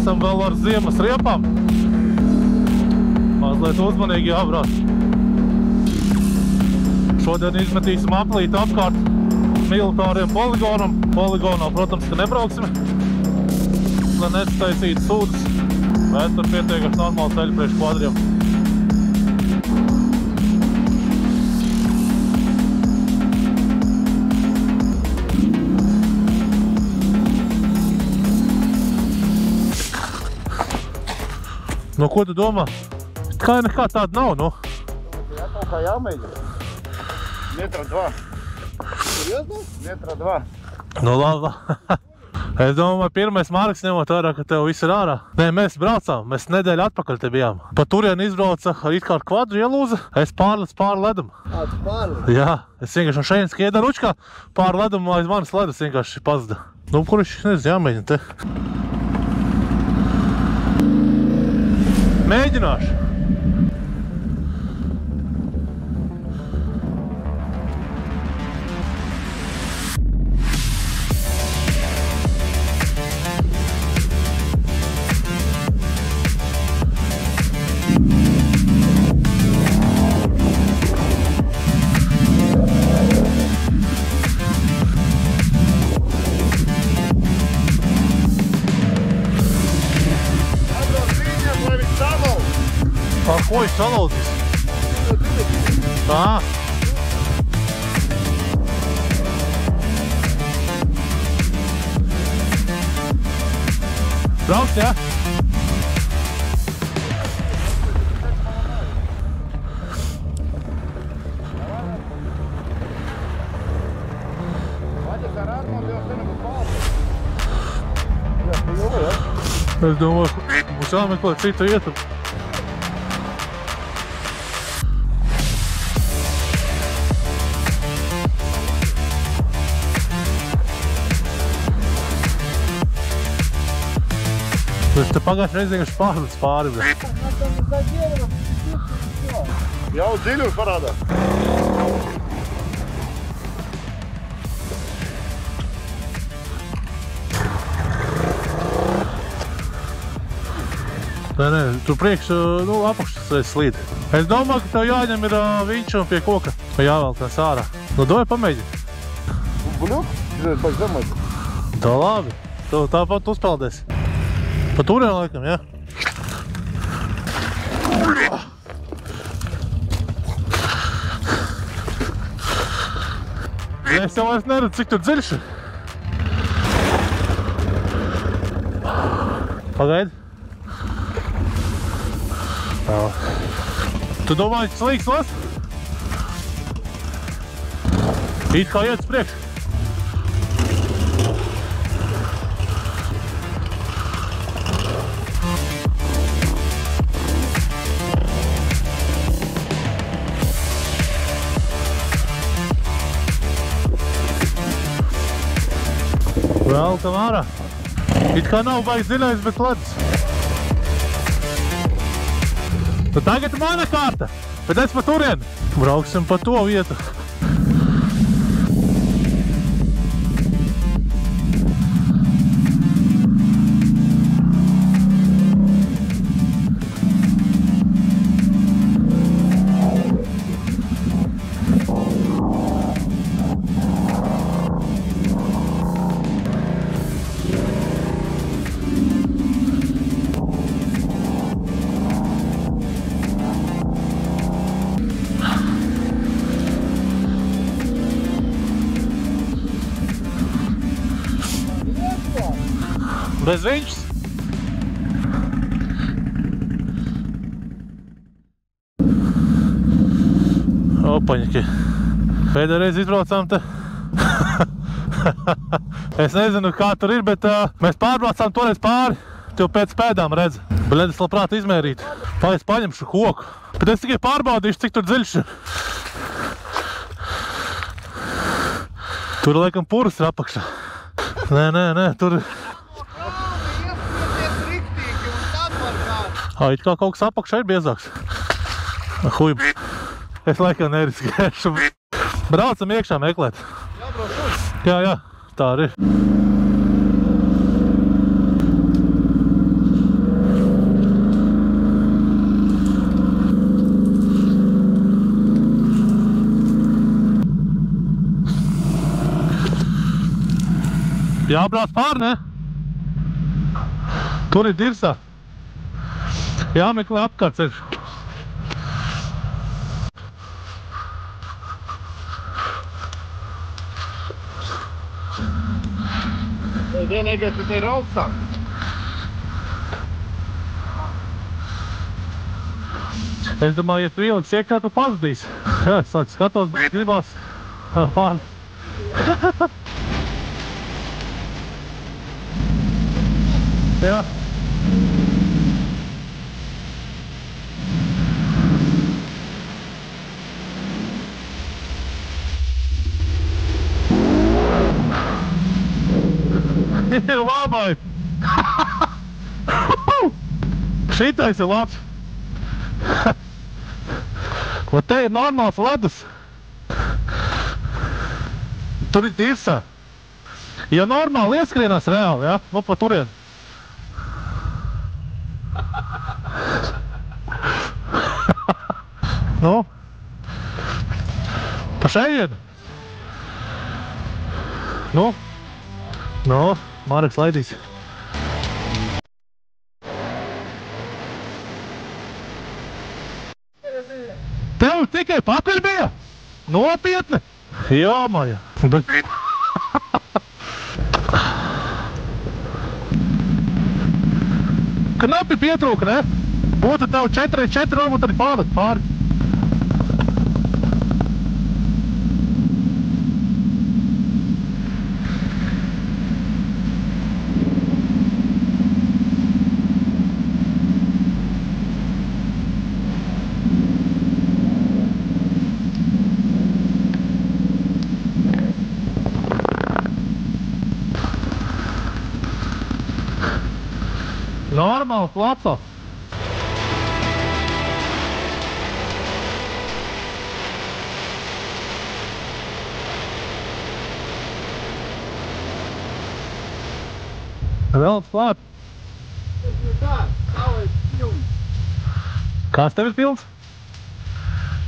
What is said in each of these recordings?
Esam vēl ar ziemas riepām. Mazliet uzmanīgi jābrauc. Šodien izmetīsim aplīti apkārt militāriem poligonam. Poligonā, protams, ka nebrauksim, lai nestaisītu sūdas, bet tur pietiekaši normāli ceļu priekš kvadriem. Nu, ko tu domā? Kā nekā tāda nav, nu? Jā, kaut kā jāmēģina. 1,2 m. Seriozni? 1,2 m. Nu, labi. Es domāju, pirmais Marks ņemot vērā, ka tev viss ir ārā. Nē, mēs braucām, mēs nedēļu atpakaļ te bijām. Pa turienu izbrauca ar it kā kvadru ielūza, es pārlecu pāri ledam. Tu pārlec? Jā, es vienkārši no šeit skieda ručkā, pāri ledam aiz manis ledus vienkārši pazuda. Nu, kur viņš nezinu, jāmēģina te. Mēģināšu. Ko viņš salaudzīs? Tā. Brauks, jā? Es domāju, mums jāmeklē citu vietu. Es te pagājuši reiz vienkārši pārlec pāri. Jau dziļums parādās. Nē, tur priekš, nu, apakšas slīd. Es domāju, ka tev jāņem ir viņš un pie koka. Jāvēl tās ārā. Nu, doj pamēģi. Buļuk? Pēc zemēt. Tā labi. Tu tāpat uzpeldēsi. Pa turienu laikam, jā? Es jau vairs neredzu, cik tur dziļš ir. Pagaidi. Tā. Tu domāji, ka slīgs las? It kā iet uz priekšu. Velkam ārā. It kā nav baigi dziļais, bet ledus. Nu tagad mana kārta, bet es pa turieni. Brauksim pa to vietu. Bez viņas? Opaņaki. Pēdējā reize izbraucām te. Es nezinu, kā tur ir, bet mēs pārbraucām toreiz pāri. Tev pēc pēdām redz. Bet es labprāt izmērīt. Es paņemšu koku. Bet es tikai pārbaudīšu, cik tur dziļš ir. Tur laikam puras ir apakšā. Nē, tur ir. It kā kaut kas apakšā ir biezāks. Huj, es laikam neriskēšu. Braucam iekšā meklēt. Jā, tā arī ir. Jābrāc pār, ne? Tur ir dirsā. Jāmeklē apkārtceļš. Vienīgais, ka te ir augstāk. Es domāju, ja tu ieliks iekšā, tu pazudīs. Jā, es sāku skatos, bet gribās pār. Jā. Ir labai! Šitais ir labs! Ko te ir normāls ledus? Tur ir dirsā. Ja normāli ieskrienās reāli, ja? Nu, pa turien. Nu? Pa šeien? Nu? Nu? Mareks laidīs. Tev tikai pakaļ bija? Nopietni? Jā, Maja. Bet... Knapi pietrūka, ne? Būtu tev 4x4, varbūt arī pārlikt pāri. Normāls placo. Vēl klāt. Tā, savais pilns. Kāds tev ir pilns?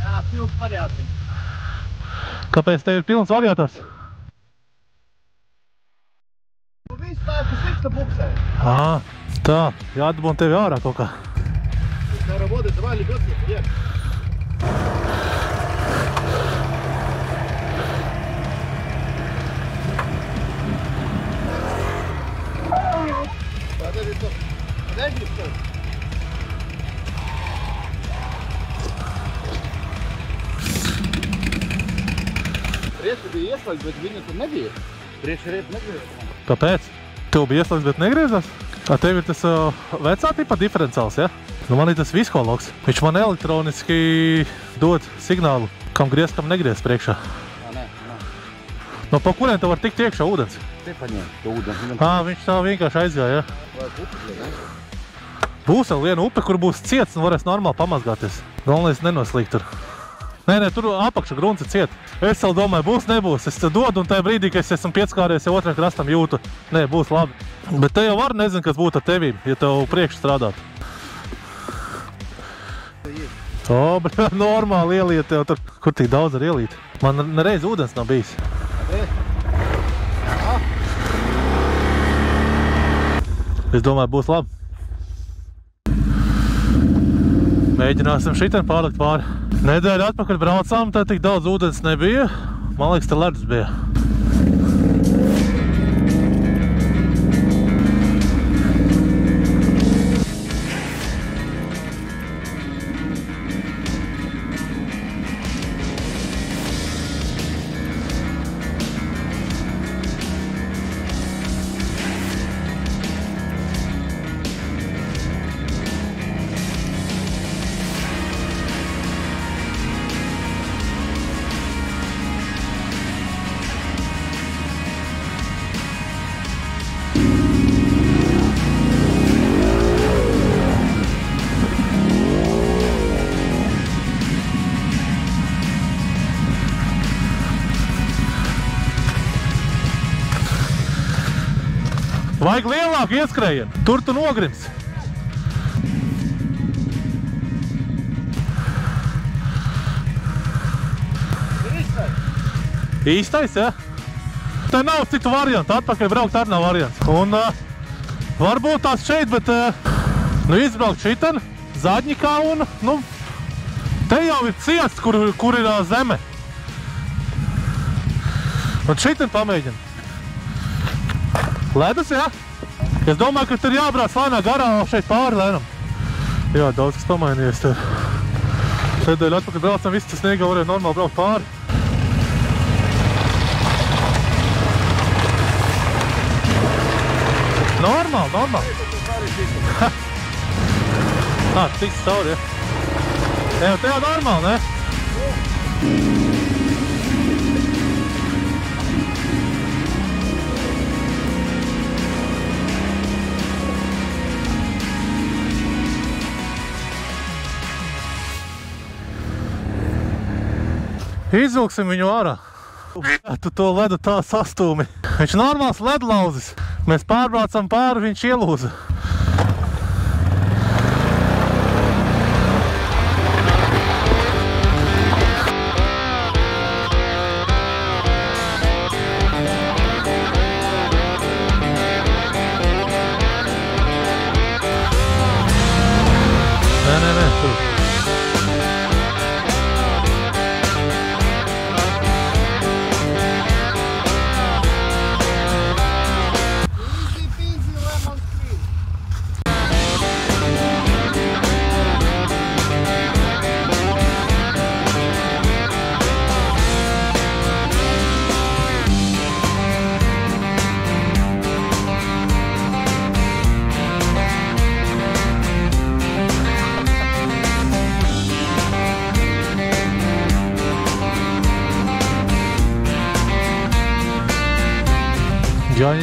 Jā, pilns variācijas. Kāpēc tev ir pilns variators? Nu viss tā, kas slikta buksē. Tā, jādabūna tevi ārā kaut kā. Tā работает, давай лебедки, привет. Подожди, стой. Priekšā bija ieslēgts, bet viņa tur nebija. Priekšā riepa negriezās. Kāpēc? Tev bija ieslēgts, bet negriezās? Tev ir tas vecā tipa diferenciāls, ja? Nu, man ir tas viskologs. Viņš man elektroniski dod signālu, kam griez, kam negriez priekšā. Nē. No pa kuriem tev var tikt iekšā ūdens? Te paņēma to ūdens. Viņš tā vienkārši aizgāja, ja? Vai upekļi, ne? Būs vēl viena upe, kur būs ciets un varēs normāli pamazgāties. Galvenais nenoslīgt tur. Nē, tur apakša grunts ir ciet. Es vēl domāju, būs, nebūs. Es te dodu un tajā brīdī, kad es esmu pieskāries, ja otrajam krastam jūtu, nē, būs labi. Bet te jau var nezinu, kas būtu ar tevīm, ja tev priekš strādāt. O, bet normāli ieliet tev tur. Kur tik daudz ar ielīt? Man nereiz ūdens nav bijis. Es domāju, būs labi. Mēģināsim šitien pārlikt pāri. Nedēļu atpakaļ braucām, tad tik daudz ūdens nebija. Man liekas, te ledus bija. Vajag lielāku ieskrējienu. Tur tu nogrims. Īstais, ja? te nav citu variantu, atpakaļ braukt arī nav variants. Un varbūt tās šeit, bet nu izbraukt šiten, Zaļņikā un, nu, te jau ir ciests, kur ir zeme. Un šiten pamēģina. Ledus, jā? Es domāju, ka tur jābrāc lēnā garā šeit pāri lēnam. Jā, daudz kas pamainījies te. Tēdēļ atpakaļ braucam, viss tas sniegā varēja normāli braukt pāri. Normāli. Tiks cauri, ja? Jā, te jau normāli, ne? Izvilksim viņu ārā. Tu to ledu tā sastūmi. Viņš normāls ledlauzis. Mēs pārbraucam pāri, viņš ielūza. Nē, tur.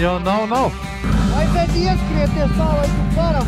Jā, nav. Vai tad ieskrieties tā, lai tu varam,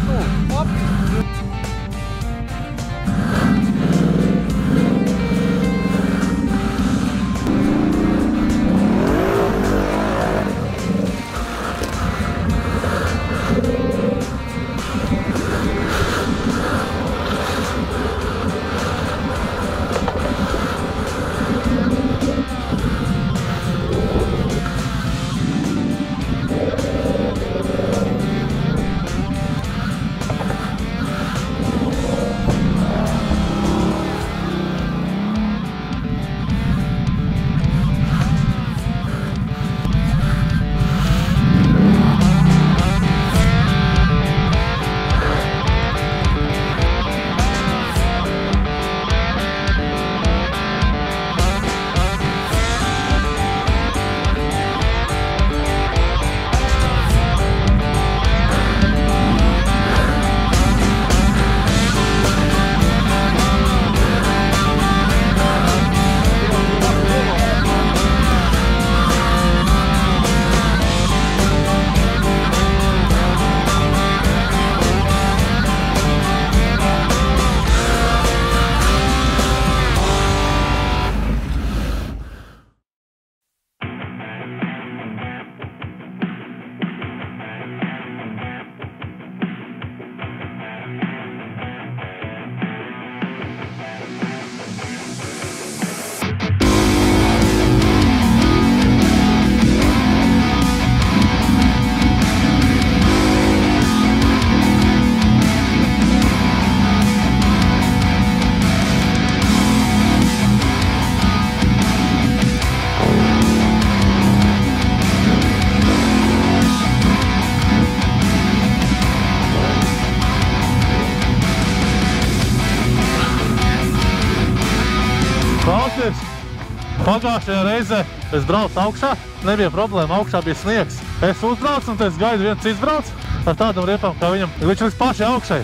Pagājušajā reizē es braucu augšā, nebija problēma, augšā bija sniegs. Es uzbraucu un es gaidu viens izbrauc ar tādam riepām kā viņam. Viņš līdz paši augšai,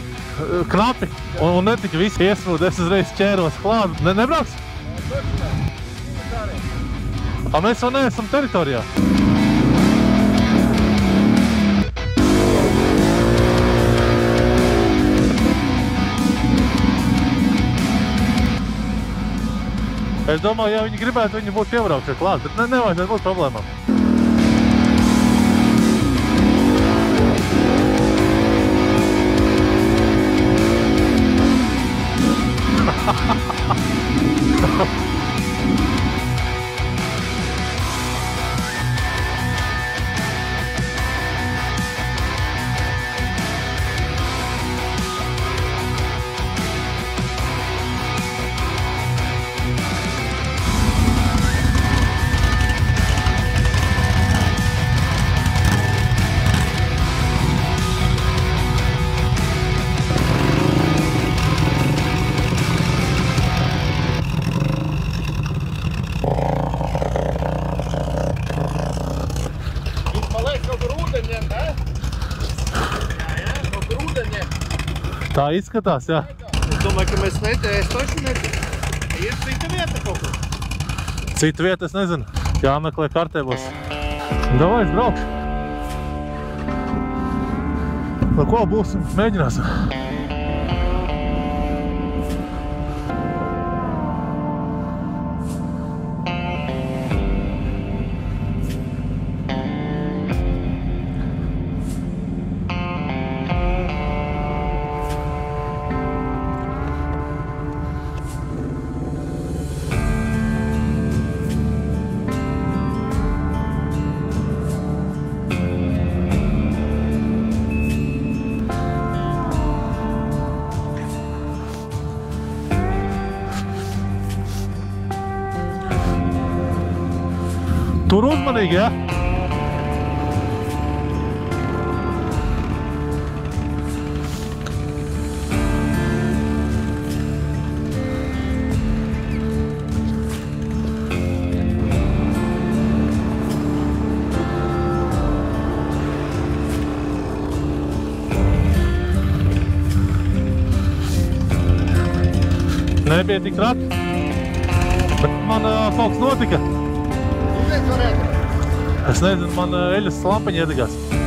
knapi, un netika visi iesprūdi, es uzreiz ķēros klāt. Nebrauks? Mēs vēl neesam teritorijā. Es domāju, ja viņi gribētu, viņi būtu iebraukšie klāt, bet nevajadzētu būt problēmām. ūdeņiem, ne? Jā, no ūdeņiem. Tā izskatās, jā. Es domāju, ka mēs es taču netieku. Ir cita vieta kaut kur. Cita vieta, es nezinu. Jāmeklē kartē būs. Davai, es braukšu. Nu ko, būsim, mēģināsim. Tur uzmanīgi, jā? Nebija tik traki, bet man kaut kas notika. Es nezinu, man eļas lampiņa iedegās.